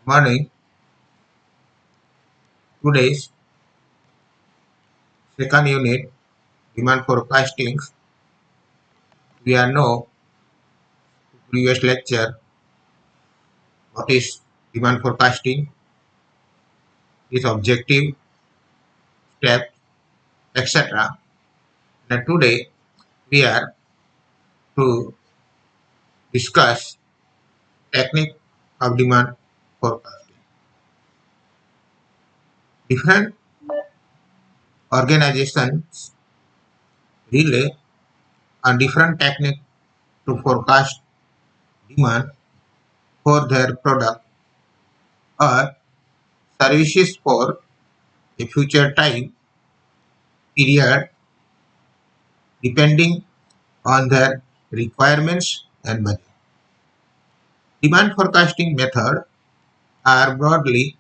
Morning. Today's second unit, demand forecasting. We are know previous lecture what is demand forecasting, its objective, steps, etc. And today we are to discuss technique of demand forecasting. Different organizations rely on different technique to forecast demand for their product or services for a future time period depending on their requirements and budget. Demand forecasting methods are broadly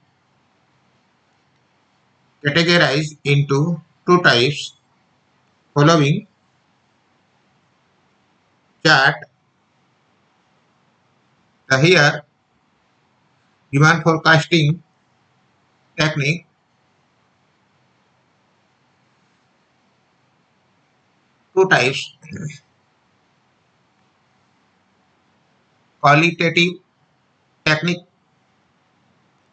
categorized into two types following chart. Here, demand forecasting technique two types: qualitative technique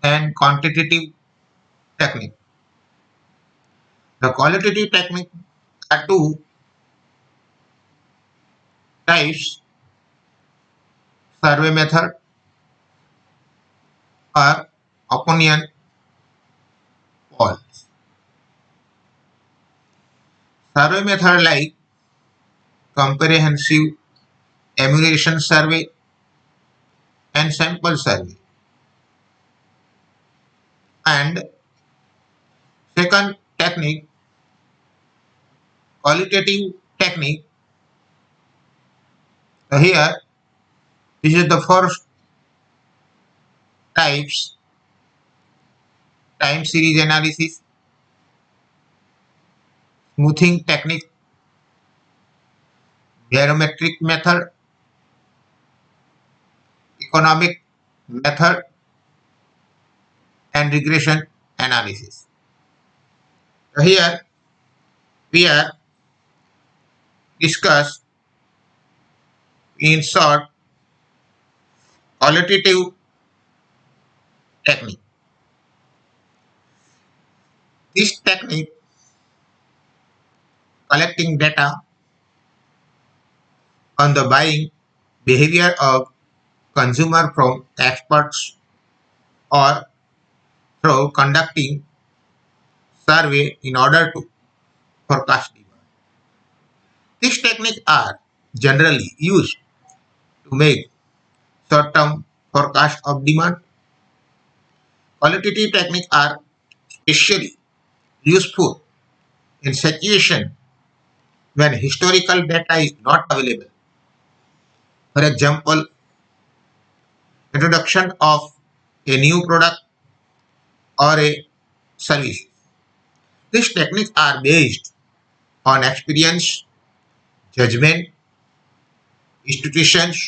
and quantitative technique. The qualitative technique are two types: survey method or opinion polls. Survey method like comprehensive evaluation survey and sample survey. And second technique, qualitative technique. Here, this is the first types: time series analysis, smoothing technique, barometric method, economic method, and regression analysis. Here we are discuss in short qualitative technique. This technique collecting data on the buying behavior of consumer from experts or through conducting survey in order to forecast demand. These techniques are generally used to make short-term forecast of demand. Qualitative techniques are especially useful in situations when historical data is not available. For example, introduction of a new product or a service. These techniques are based on experience, judgment, institutions,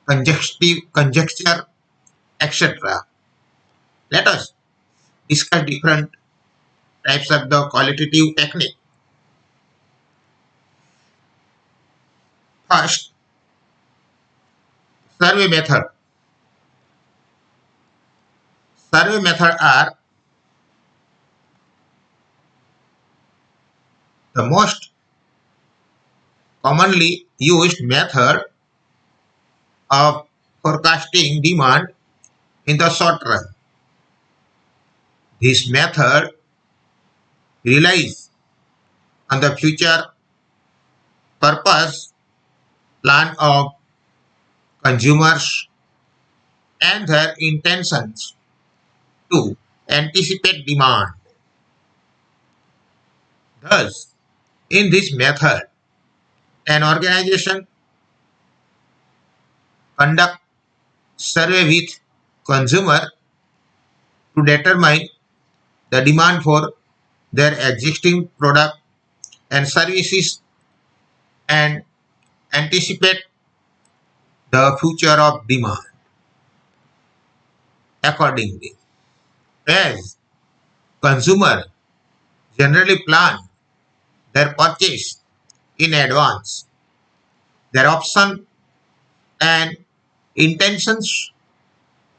conjecture, etc. Let us discuss different types of the qualitative technique. First, survey method. Survey method are the most commonly used method of forecasting demand in the short run. This method relies on the future purpose plan of consumers and their intentions to anticipate demand. Thus, in this method, an organization conduct survey with consumer to determine the demand for their existing product and services and anticipate the future of demand. accordingly. As consumers generally plan their purchase in advance, their option and intentions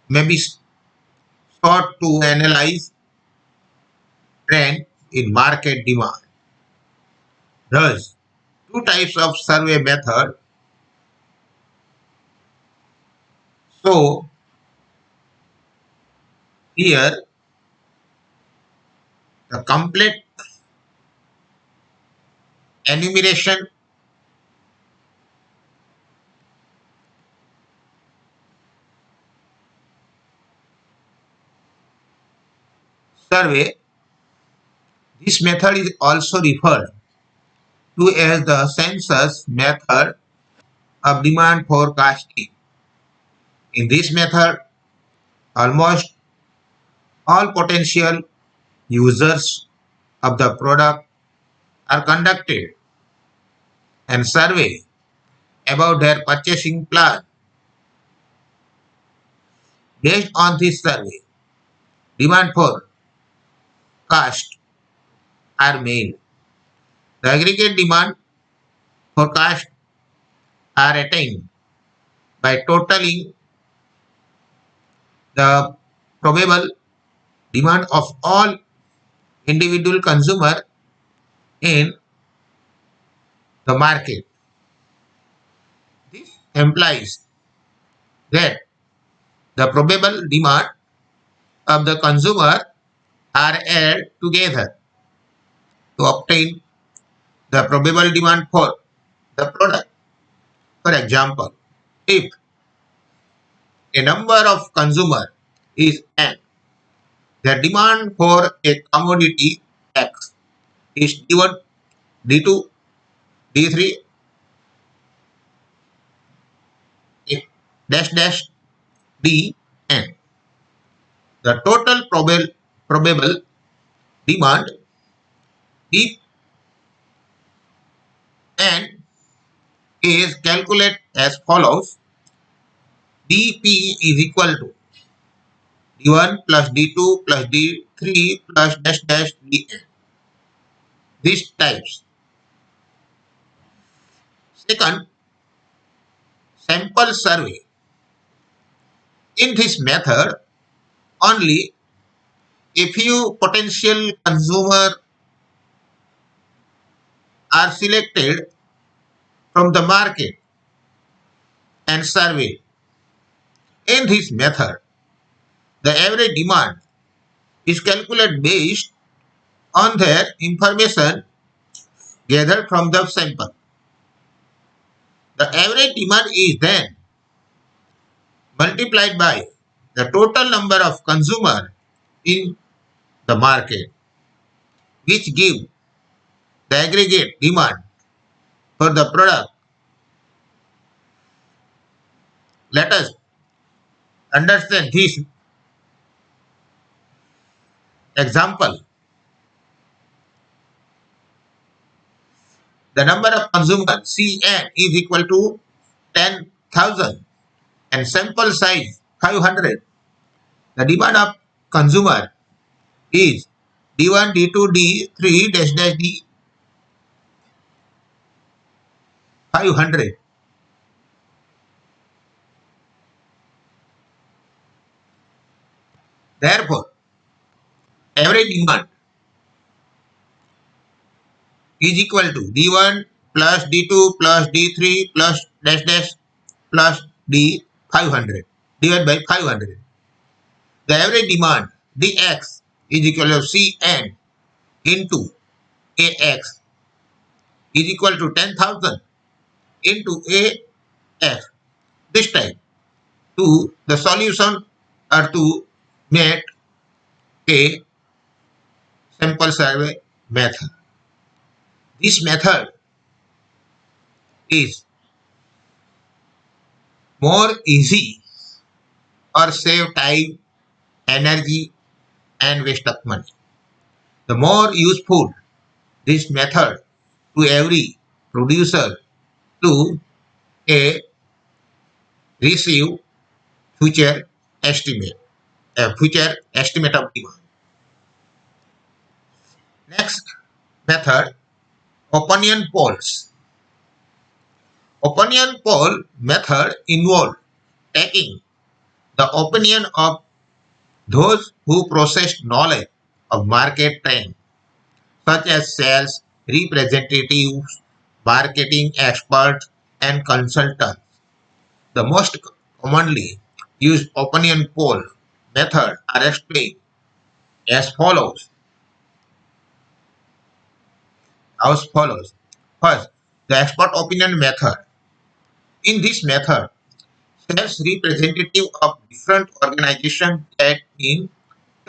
may be sought to analyze trend in market demand. Thus, two types of survey method. So here the complete enumeration survey. This method is also referred to as the census method of demand forecasting. In this method, almost all potential users of the product are conducted and survey about their purchasing plan. Based on this survey, demand forecasts are made. The aggregate demand forecasts are attained by totaling the probable demand of all individual consumer in the market. This implies that the probable demand of the consumer are added together to obtain the probable demand for the product. For example, if a number of consumer is n, the demand for a commodity X is D1, D2, D3, dash dash D n. The total probable demand D n is calculated as follows. dP is equal to D1 plus D2 plus D3 plus dash dash Dn. These types. Second, sample survey. In this method, only a few potential consumers are selected from the market and surveyed. In this method, the average demand is calculated based on their information gathered from the sample. The average demand is then multiplied by the total number of consumers in the market, which give the aggregate demand for the product. Let us understand this example. The number of consumers Cn is equal to 10,000 and sample size 500. The demand of consumer is D1, D2, D3, dash dash D 500. Therefore, average demand is equal to D1 plus D2 plus D3 plus dash dash plus D 500 divided by 500. The average demand Dx is equal to Cn into Ax is equal to 10,000 into Af. This time, to the solution or to make a sample survey method. This method is more easy or save time, energy and waste of money. The more useful this method to every producer to a receive future estimate. a future estimate of demand. Next method, opinion polls. Opinion poll method involve taking the opinion of those who possess knowledge of market trends, such as sales representatives, marketing experts, and consultants. The most commonly used opinion poll methods are explained as follows. First, the expert opinion method. In this method, sales representatives of different organizations get in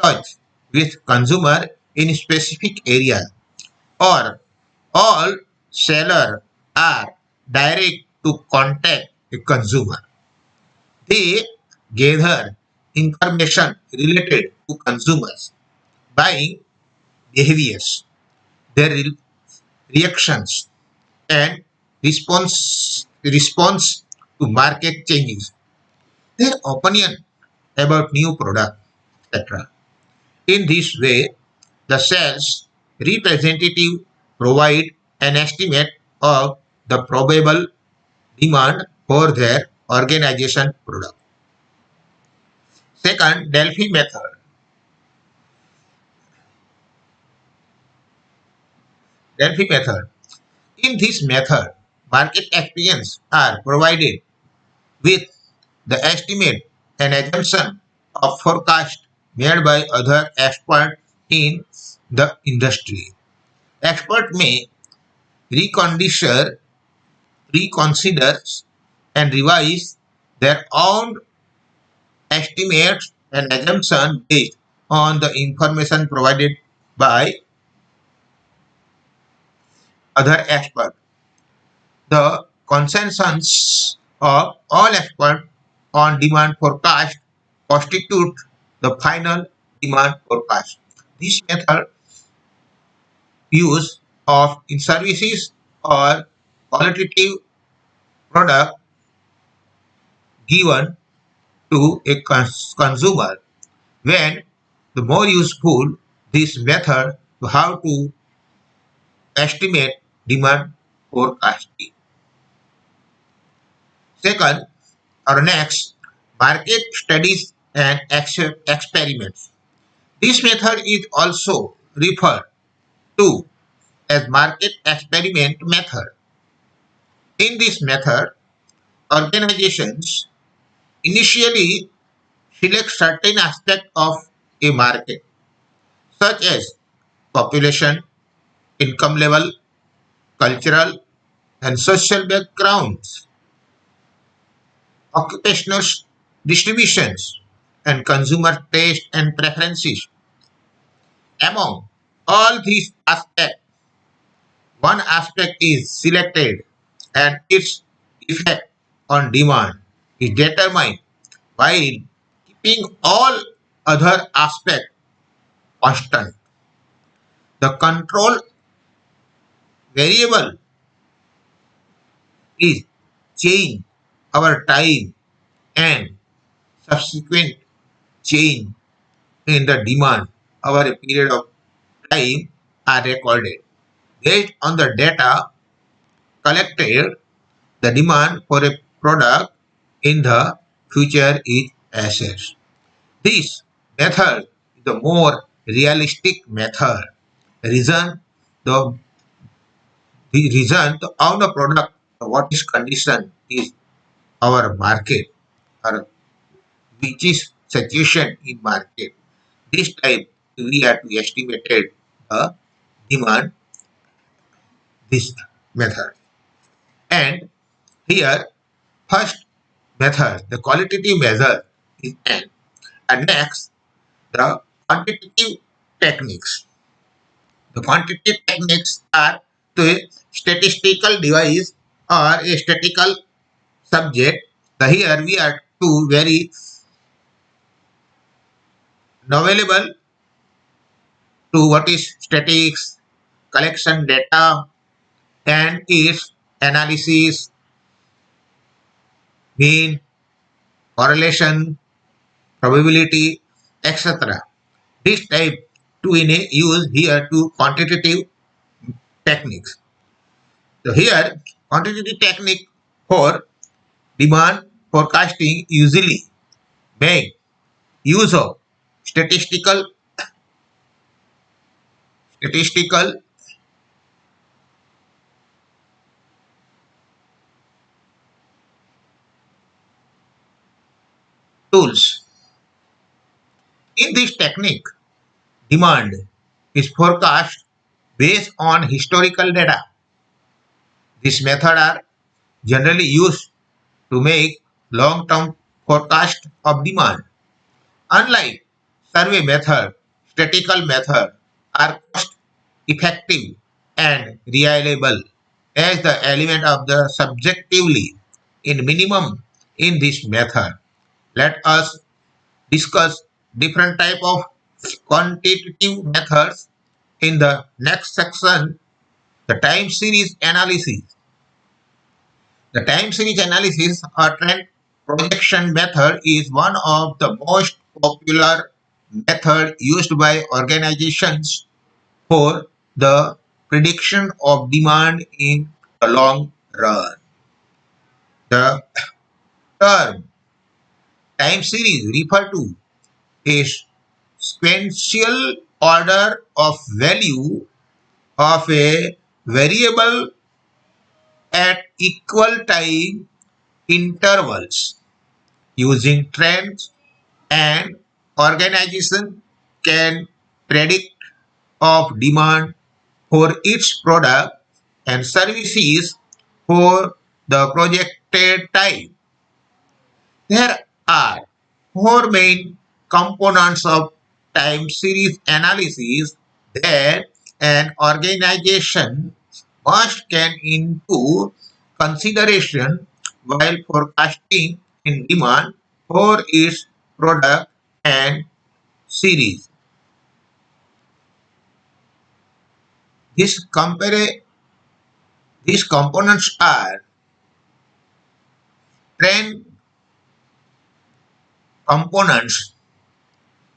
touch with consumer in specific areas, or all sellers are direct to contact a consumer. They gather information related to consumers' buying behaviors, their reactions, and response to market changes, their opinion about new product, etc. In this way, the sales representative provide an estimate of the probable demand for their organization product. Second, Delphi method. Delphi method. In this method, market experience are provided with the estimate and assumption of forecast made by other experts in the industry. Expert may reconsider, reconsider and revise their own estimates and assumptions based on the information provided by other experts. The consensus of all experts on demand forecast constitute the final demand forecast. This method use of in services or qualitative product given to a consumer when the more useful this method to how to estimate demand forecasting. Second, or next, market studies and experiments. This method is also referred to as market experiment method. In this method, organizations initially select certain aspects of a market, such as population, income level, cultural and social backgrounds, occupational distributions, and consumer taste and preferences. Among all these aspects, one aspect is selected and its effect on demand is determined while keeping all other aspects constant. The control variable is change over time and subsequent change in the demand over a period of time are recorded. Based on the data collected, the demand for a product in the future is assessed. This method is the more realistic method. Reason the reason to own a product, what is condition is our market or which is situation in market. This time we have to estimate the demand this method. And here first method, the qualitative measure is N. And next, the quantitative techniques. The quantitative techniques are to a statistical device or a statistical subject. The here we are two very knowledgeable to what is statistics, collection data, and its analysis, mean, correlation, probability, etc. This type 2 in a use here to quantitative techniques. So here quantitative technique for demand forecasting usually make use of statistical tools. In this technique, demand is forecast based on historical data. This method are generally used to make long-term forecast of demand. Unlike survey method, statistical method are cost effective and reliable as the element of the subjectively in minimum in this method. Let us discuss different type of quantitative methods in the next section. The time series analysis. The time series analysis or trend projection method is one of the most popular method used by organizations for the prediction of demand in the long run. The term time series refer to a sequential order of value of a variable at equal time intervals using trends, and organization can predict of demand for its product and services for the projected time. There are four main components of time series analysis that an organization must take into consideration while forecasting in demand for its product and series. These, these components are trend components.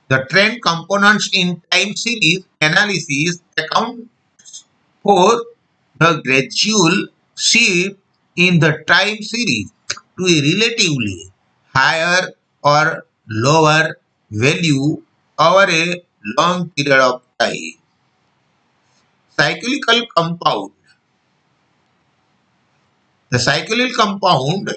The trend components in time series analysis account for the gradual shift in the time series to a relatively higher or lower value over a long period of time. Cyclical compound. The cyclical compound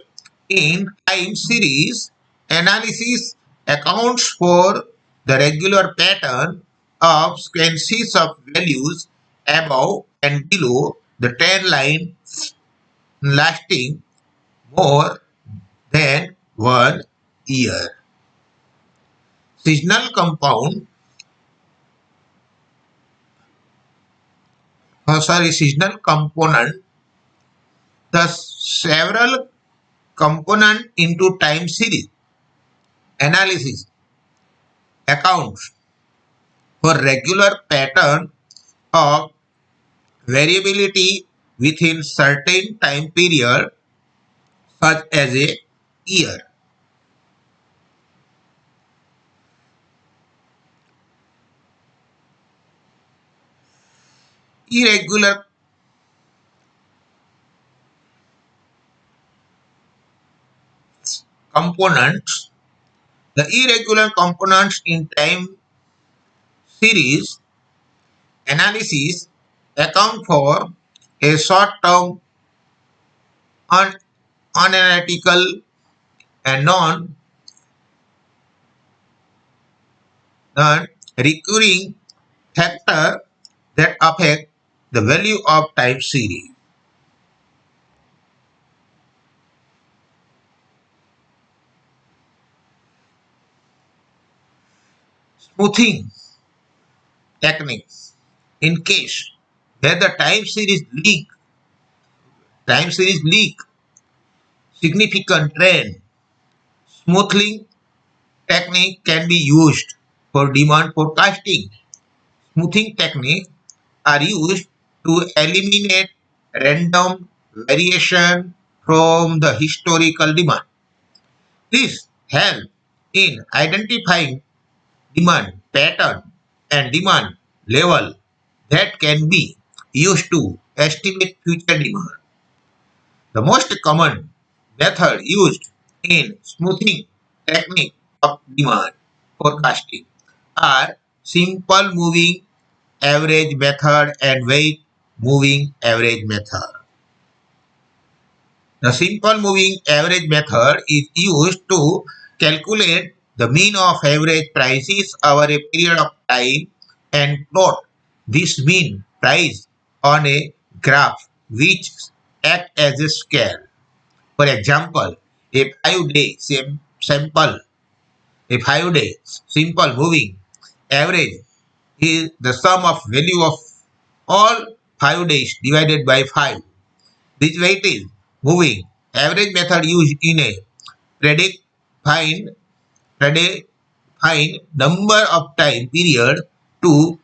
in time series analysis accounts for the regular pattern of sequences of values above and below the trend line lasting more than 1 year. Seasonal compound, seasonal component, the several component into time series analysis accounts for regular pattern of variability within certain time period such as a year. Irregular components. The irregular components in time series analysis account for a short-term, unanalytical, and non-recurring factor that affect the value of time series. Smoothing techniques. In case where the time series leak significant trend, smoothing technique can be used for demand forecasting. Smoothing techniques are used to eliminate random variation from the historical demand. This helps in identifying demand pattern and demand level that can be used to estimate future demand. The most common method used in smoothing technique of demand forecasting are simple moving average method and weight moving average method. The simple moving average method is used to calculate the mean of average prices over a period of time and plot this mean price on a graph which act as a scale. For example, a 5-day sample, a 5-day simple moving average is the sum of value of all 5 days divided by 5. This weighted moving average method used in a predict find find number of time period to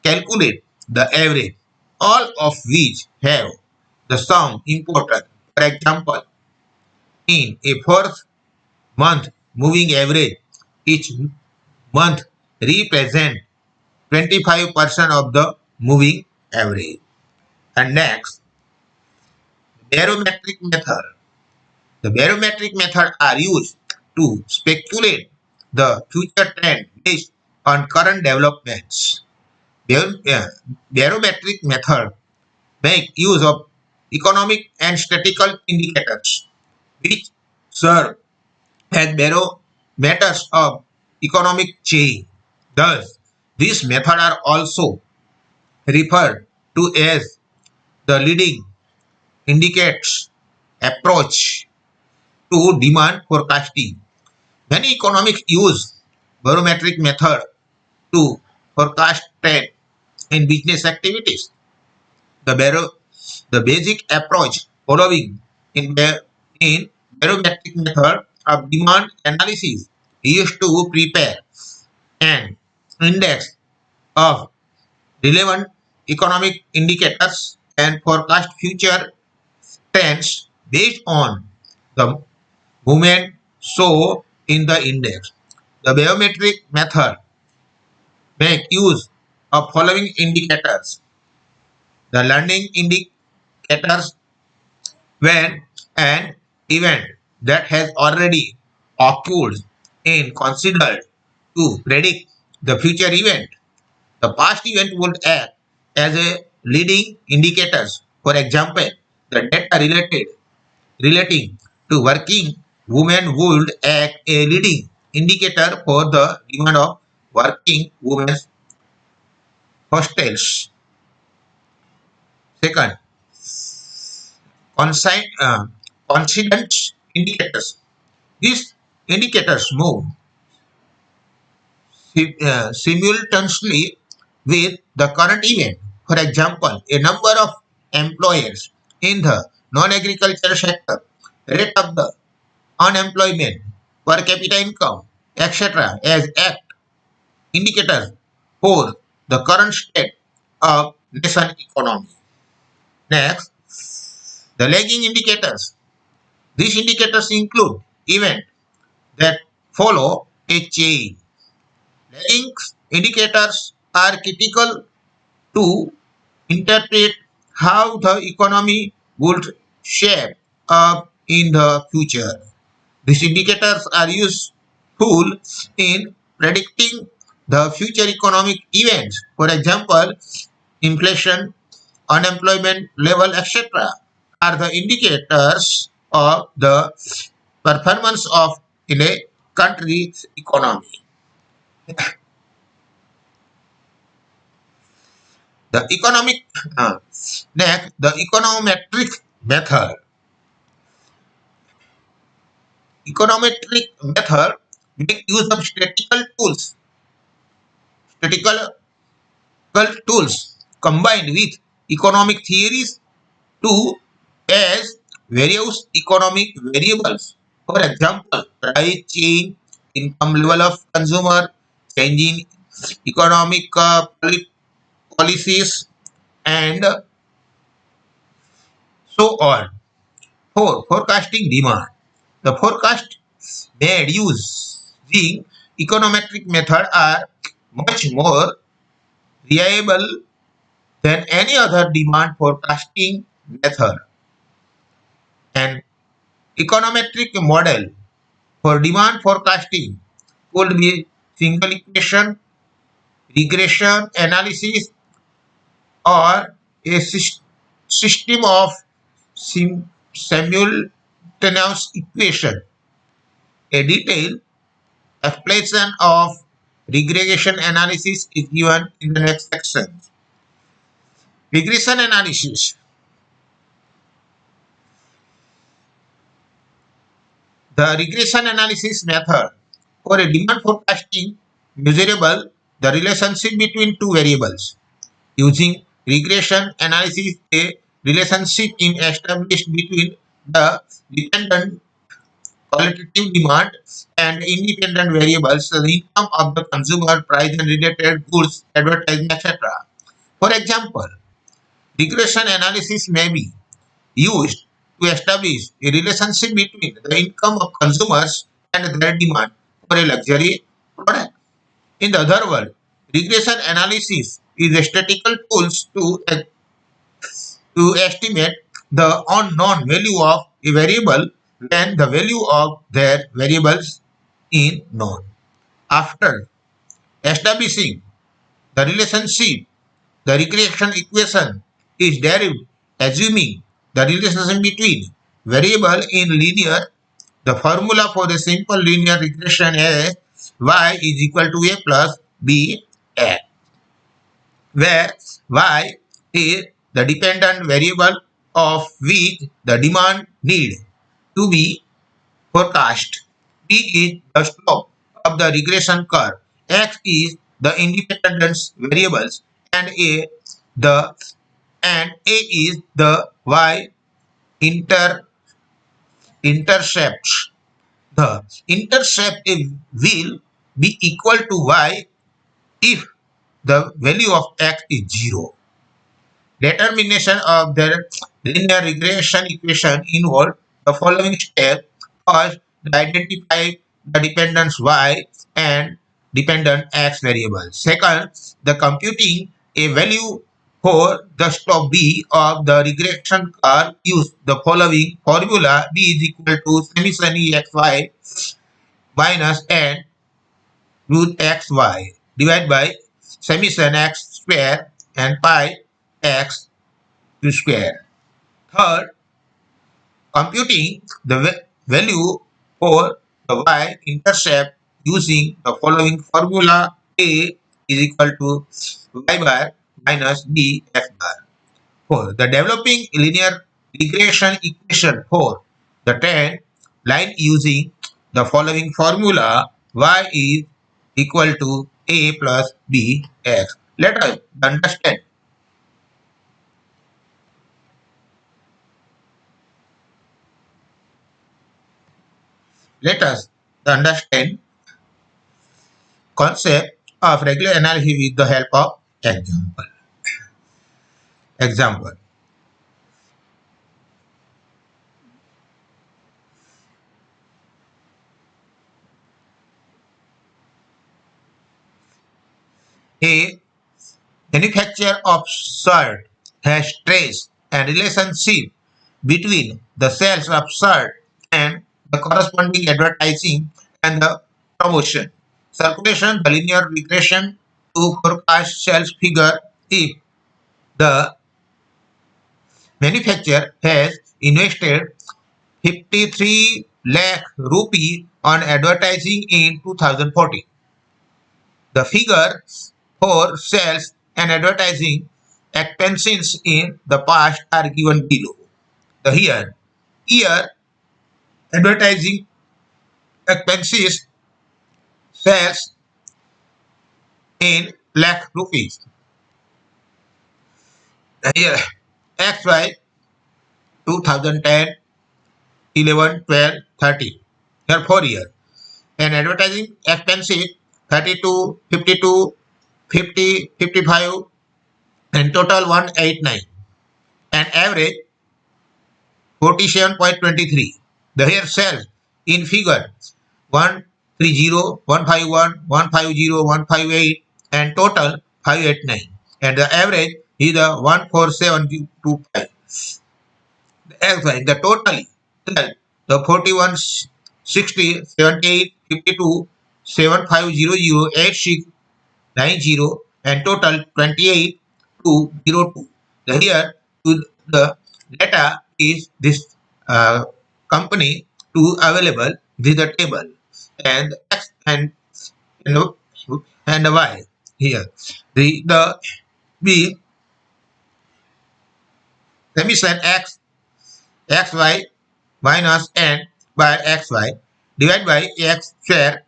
calculate the average, all of which have the sum important. For example, in a first month moving average, each month represent 25% of the moving average. And next, barometric method. The barometric method are used to speculate the future trend based on current developments. Barometric method make use of economic and statistical indicators which serve as barometers of economic change. Thus, these methods are also referred to as the leading indicators approach to demand forecasting. Many economists use barometric method to forecast trend in business activities. The, the basic approach following in barometric method of demand analysis used to prepare an index of relevant economic indicators and forecast future trends based on the movement shown in the index. The barometric method make use of following indicators. The learning indicators when an event that has already occurred is considered to predict the future event. The past event would act as a leading indicators. For example, the data relating to working women would act a leading indicator for the demand of working women's hostels. Second, consi- uh, coincidence indicators. These indicators move simultaneously with the current event. For example, a number of employers in the non-agricultural sector, rate of the unemployment, per capita income, etc. as act indicators for the current state of nation economy. Next, the lagging indicators. These indicators include events that follow a chain. Lagging indicators are critical to interpret how the economy would shape up in the future. These indicators are useful in predicting the future economic events. For example, inflation, unemployment level, etc. are the indicators of the performance of in a country's economy. The economic next, the econometric method. Econometric method make use of statistical tools combined with economic theories to as various economic variables. For example, price change, income level of consumer, changing economic policies, and so on. For forecasting demand, the forecast made using econometric methods are much more reliable than any other demand forecasting method. An econometric model for demand forecasting could be single equation, regression analysis, or a system of simultaneous equation. A detailed explanation of regression analysis is given in the next section. Regression analysis. The regression analysis method for a demand forecasting measurable the relationship between two variables. Using regression analysis, a relationship is established between the dependent qualitative demand and independent variables, the income of the consumer, price and related goods, advertising, etc. For example, regression analysis may be used to establish a relationship between the income of consumers and their demand for a luxury product. In the other word, regression analysis is a statistical tools to estimate the unknown value of a variable when the value of their variables is known. After establishing the relationship, the regression equation is derived assuming the relationship between variable in linear. The formula for the simple linear regression is y is equal to a plus b a, where y is the dependent variable of which the demand need to be forecast. B is the slope of the regression curve. X is the independent variables and the A is the y intercepts. The intercept will be equal to y if the value of x is 0. Determination of the linear regression equation involve the following steps. First, identify the dependence y and dependent x variables. Second, the computing a value for the slope b of the regression curve. Use the following formula: b is equal to summation exy minus n root xy divided by summation x square and pi x square. Third, computing the value for the y-intercept using the following formula: A is equal to y bar minus b x bar. For the developing linear regression equation for the trend line using the following formula: y is equal to a plus b x. Let us understand. Let us understand concept of regular analysis with the help of example. Example. A manufacturer of shirt has traced a relationship between the sales of shirt and the corresponding advertising and the promotion. Circulation, the linear regression to forecast sales figure if the manufacturer has invested 53 lakh rupee on advertising in 2014. The figure for sales and advertising expenses in the past are given below. The year advertising expenses sales in lakh rupees. The year XY 2010, 11, 12, 13. Here 4 years. And advertising expenses 32, 52, 50, 55 and total 189. And average 47.23. The here sales in figure 1 30, 151, 150, 158, and total 589. And the average is the 14725. The total 12, the 41, 60, 78, 52, 7500, 86, 90, and total 28 to 02. Here the data is this company to available. This is the table, and X and and the Y here. The B, let me set xy minus n bar xy divided by x square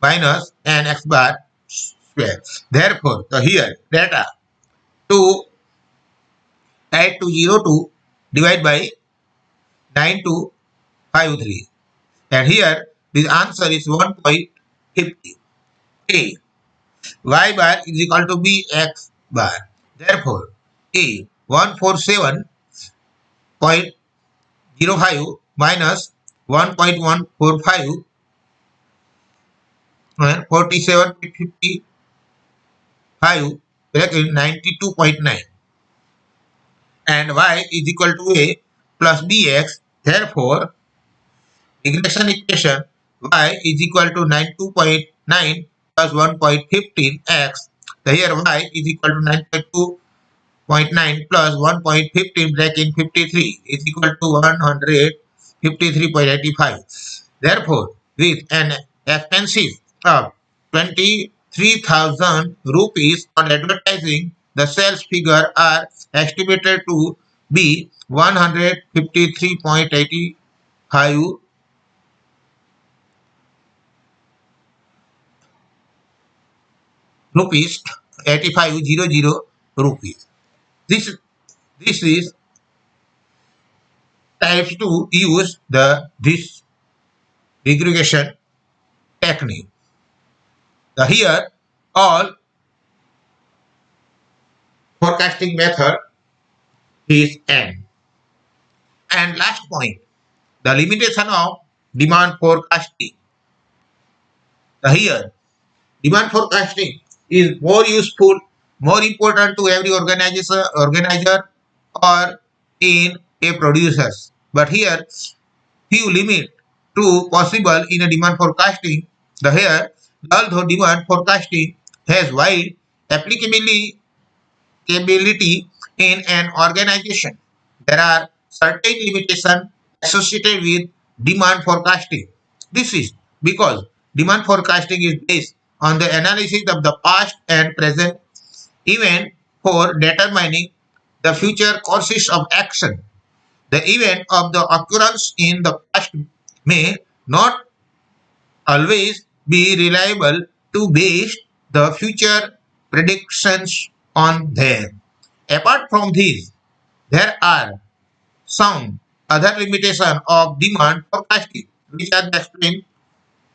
minus n x bar square. Therefore, here data 2 add to 02 divide by 9253, and here the answer is 1.50. A, y bar is equal to bx bar. Therefore, A 147.05 minus 1.145 and 47.55 bracket 92.9, and y is equal to a plus bx. Therefore, regression equation y is equal to 92.9 plus 1.15x. Here y is equal to 9.2.9 plus 1.15 bracket 53 is equal to 153.85. Therefore, with an expenses of 23,000 rupees on advertising, the sales figure are estimated to be 153.85 rupees, 8500 rupees. This is types to use this regression technique. Here all forecasting method is N. And last point, the limitation of demand forecasting. Here demand forecasting is more useful, more important to every organizer or in a producers. But here few limit to possible in a demand forecasting. Here, although demand forecasting has wide applicability in an organization, there are certain limitations associated with demand forecasting. This is because demand forecasting is based on the analysis of the past and present event for determining the future courses of action. The event of the occurrence in the past may not always be reliable to base the future predictions on them. Apart from these, there are some other limitations of demand forecasting, which are explained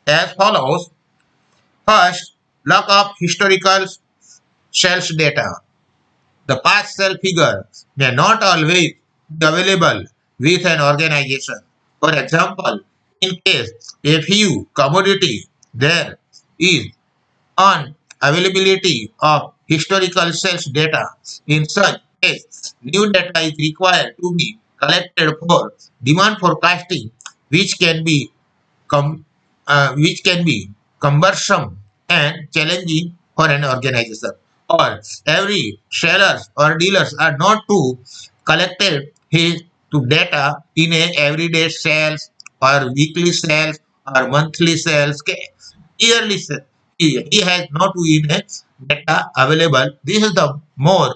as follows. First, lack of historical sales data. The past sales figures may not always be available with an organization. For example, in case a few commodity, there is unavailability of historical sales data. In such case, new data is required to be collected for demand forecasting, which can be com- which can be cumbersome and challenging for an organization. Or every sellers or dealers are not to collected his to data in a everyday sales or weekly sales or monthly sales, yearly sales. He has not to in a data available. This is the more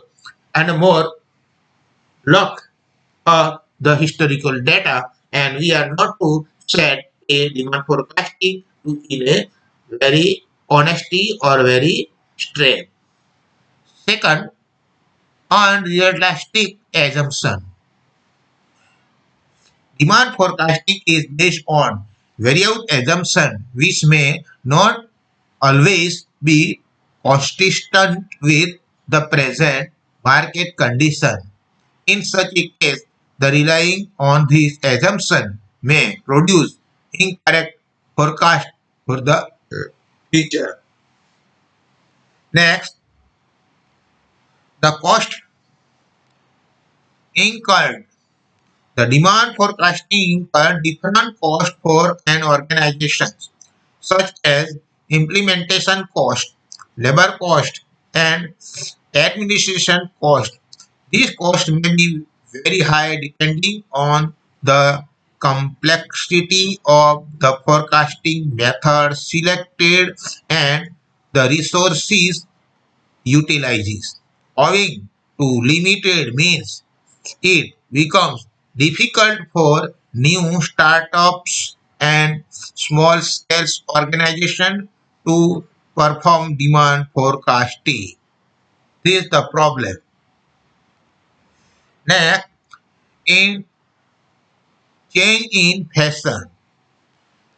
and more look the historical data, and we are not to set a demand forecasting to in a very honesty or very straight. Second, unrealistic assumption. Demand forecasting is based on various assumptions which may not always be consistent with the present market condition. In such a case, the relying on these assumptions may produce incorrect forecast for the future. Next, the cost incurred. The demand forecasting incurred different costs for an organization, such as implementation cost, labor cost, and administration cost. These costs may be very high depending on the complexity of the forecasting method selected and the resources utilized. Owing to limited means, it becomes difficult for new startups and small scale organizations to perform demand forecasting. This is the problem. Next, in change in fashion.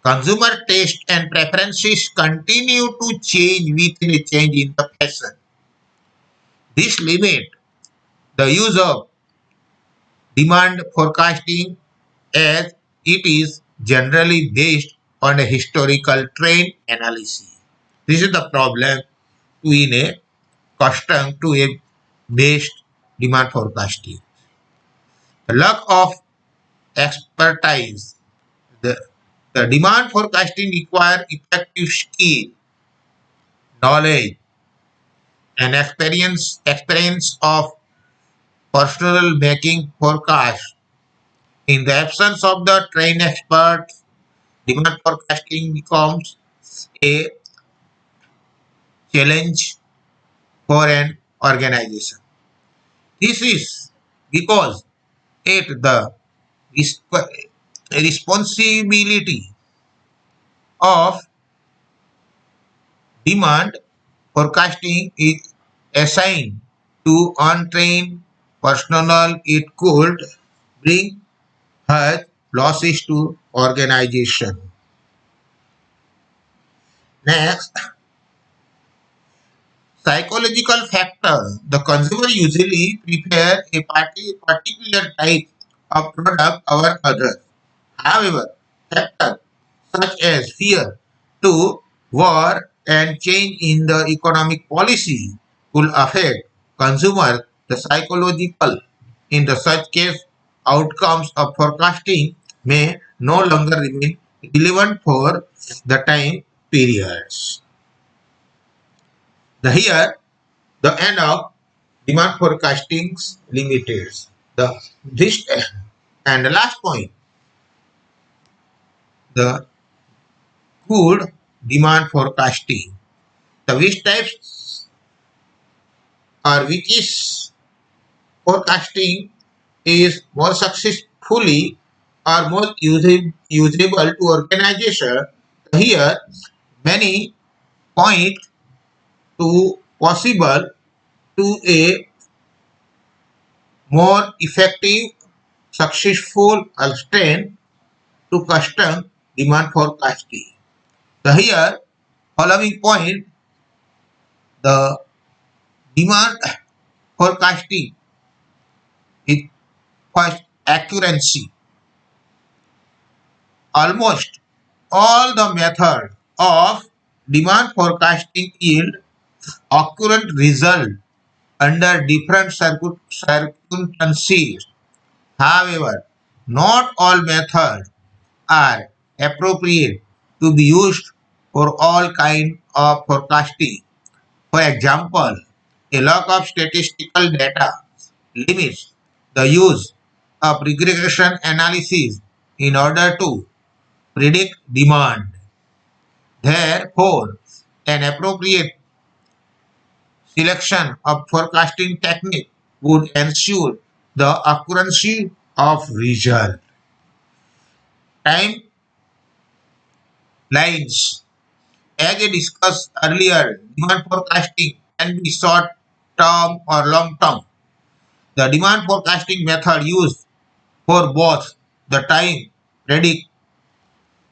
Consumer taste and preferences continue to change with a change in the fashion. This limit the use of demand forecasting as it is generally based on a historical trend analysis. This is the problem in a custom to a based demand forecasting. The lack of expertise. The, the demand forecasting require effective skill, knowledge, and experience of personal making forecast. In the absence of the trained expert, demand forecasting becomes a challenge for an organization. This is because the responsibility of demand forecasting is assigned to untrained personnel. It could bring health losses to organization. Next, psychological factor. The consumer usually prefer a particular type of product over others. However, factors such as fear to war and change in the economic policy could affect consumers. The psychological in the such case outcomes of forecasting may no longer remain relevant for the time periods. Here, the end of demand forecasting limited. The this and the last point, the good demand forecasting. The which types or which is forecasting is more successfully or more usable to organization. Here, many point to possible to a more effective, successful extent to custom demand forecasting. Here, following point, the demand forecasting is first accuracy. Almost all the methods of demand forecasting yield accurate result under different circumstances. However, not all methods are appropriate to be used for all kinds of forecasting. For example, a lack of statistical data limits the use of regression analysis in order to predict demand. Therefore, an appropriate selection of forecasting technique would ensure the accuracy of result. Timelines. As I discussed earlier, demand forecasting can be short term or long term. The demand forecasting method used for both the time predict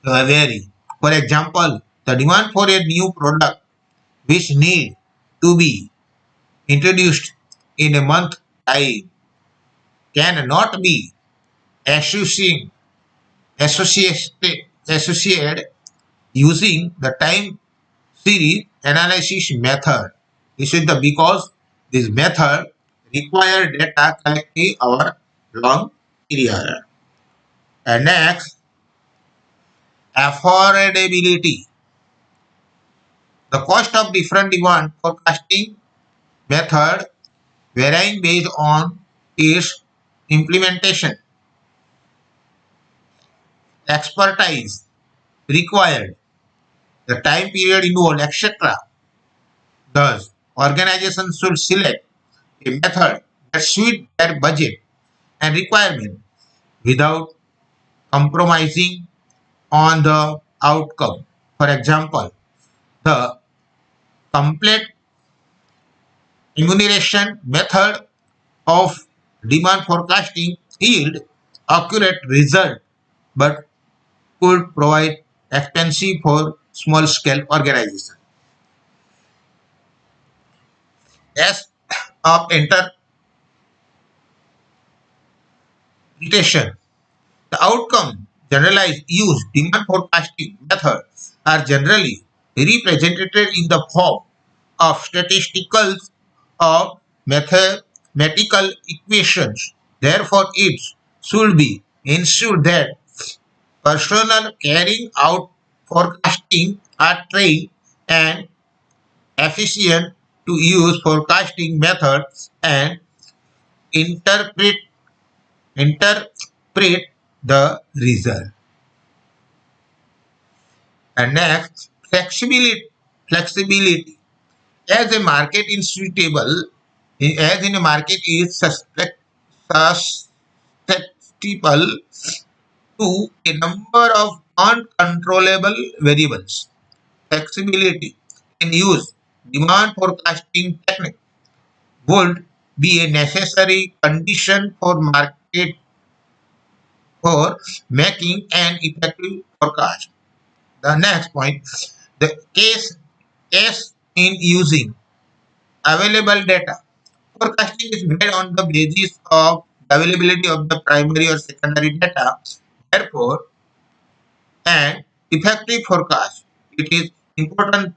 vary. For example, the demand for a new product which need to be introduced in a month time cannot be associated associated using the time series analysis method. This is the because this method require data collected over long period. And next, affordability. The cost of different demand forecasting method varying based on its implementation, expertise required, the time period involved, etc. Thus, organizations should select a method that suits their budget and requirement without compromising on the outcome. For example, the complete enumeration method of demand forecasting yield accurate result but could provide expensive for small scale organizations. As of interpretation, the outcome generalized use demand forecasting methods are generally represented in the form of statistical or mathematical equations. Therefore, it should be ensured that personnel carrying out forecasting are trained and efficient to use forecasting methods and interpret interpret the result. And next, flexibility. As a market is suitable, as in a market is susceptible to a number of uncontrollable variables. Flexibility in use demand forecasting technique would be a necessary condition for market for making an effective forecast. The next point, the case in using available data. Forecasting is made on the basis of the availability of the primary or secondary data. Therefore, an effective forecast, it is important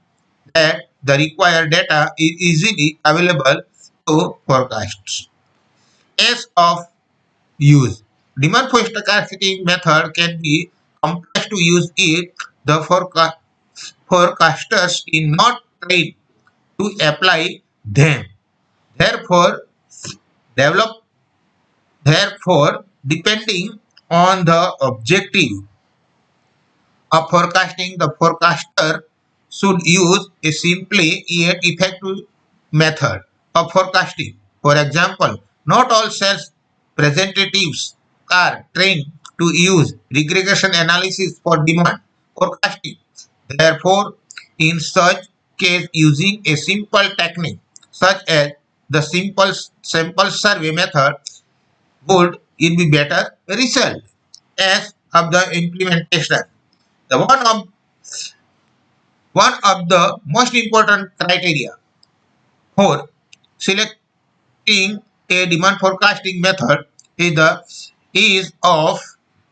that the required data is easily available to forecasts. As of use, demand forecasting method can be complex to use if the forecasters is not trained to apply them. Therefore, develop depending on the objective of forecasting, the forecaster should use a simply yet effective method of forecasting. For example, not all sales representatives are trained to use regression analysis for demand forecasting. Therefore, in such case, using a simple technique such as the simple sample survey method would it be better result as of the implementation. The one of the most important criteria for selecting a demand forecasting method is the ease of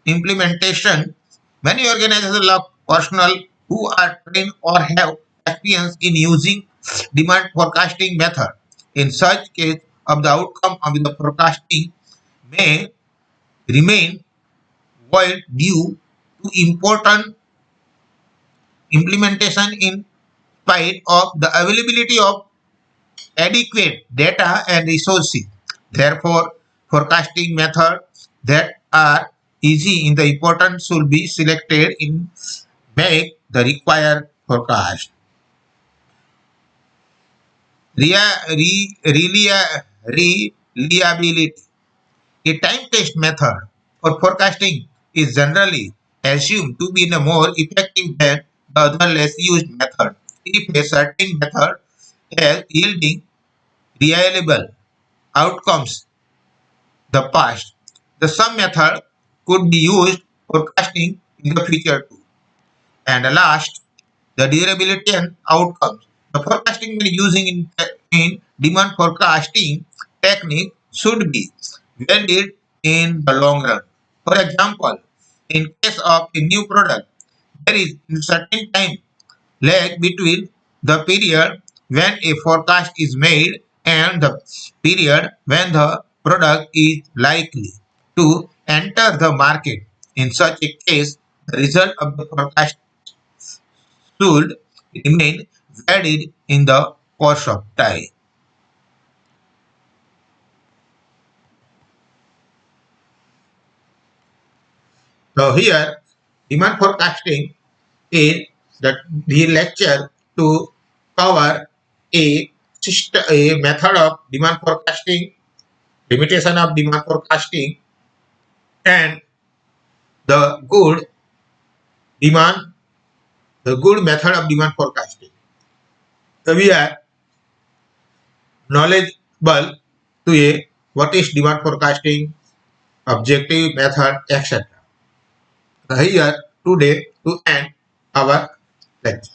implementation. Many organizations lack personnel who are trained or have experience in using demand forecasting method. In such case, of the outcome of the forecasting may remain void due to important implementation in spite of the availability of adequate data and resources. Therefore, forecasting methods that are easy in the important should be selected in make the required forecast. Reliability. A time test method for forecasting is generally assumed to be more effective than the other less used method. If a certain method is yielding reliable outcomes the past, the some method could be used forecasting in the future too. And last, the durability and outcomes. The forecasting when using in demand forecasting technique should be valid in the long run. For example, in case of a new product, there is a certain time lag between the period when a forecast is made and the period when the product is likely to enter the market. In such a case, the result of the forecast should remain valid in the course of time. So here, demand forecasting is the lecture to cover a method of demand forecasting, limitation of demand forecasting, and the demand, the good method of demand forecasting. So we are knowledgeable to a what is demand forecasting, objective method, etc. Here today to end our lecture.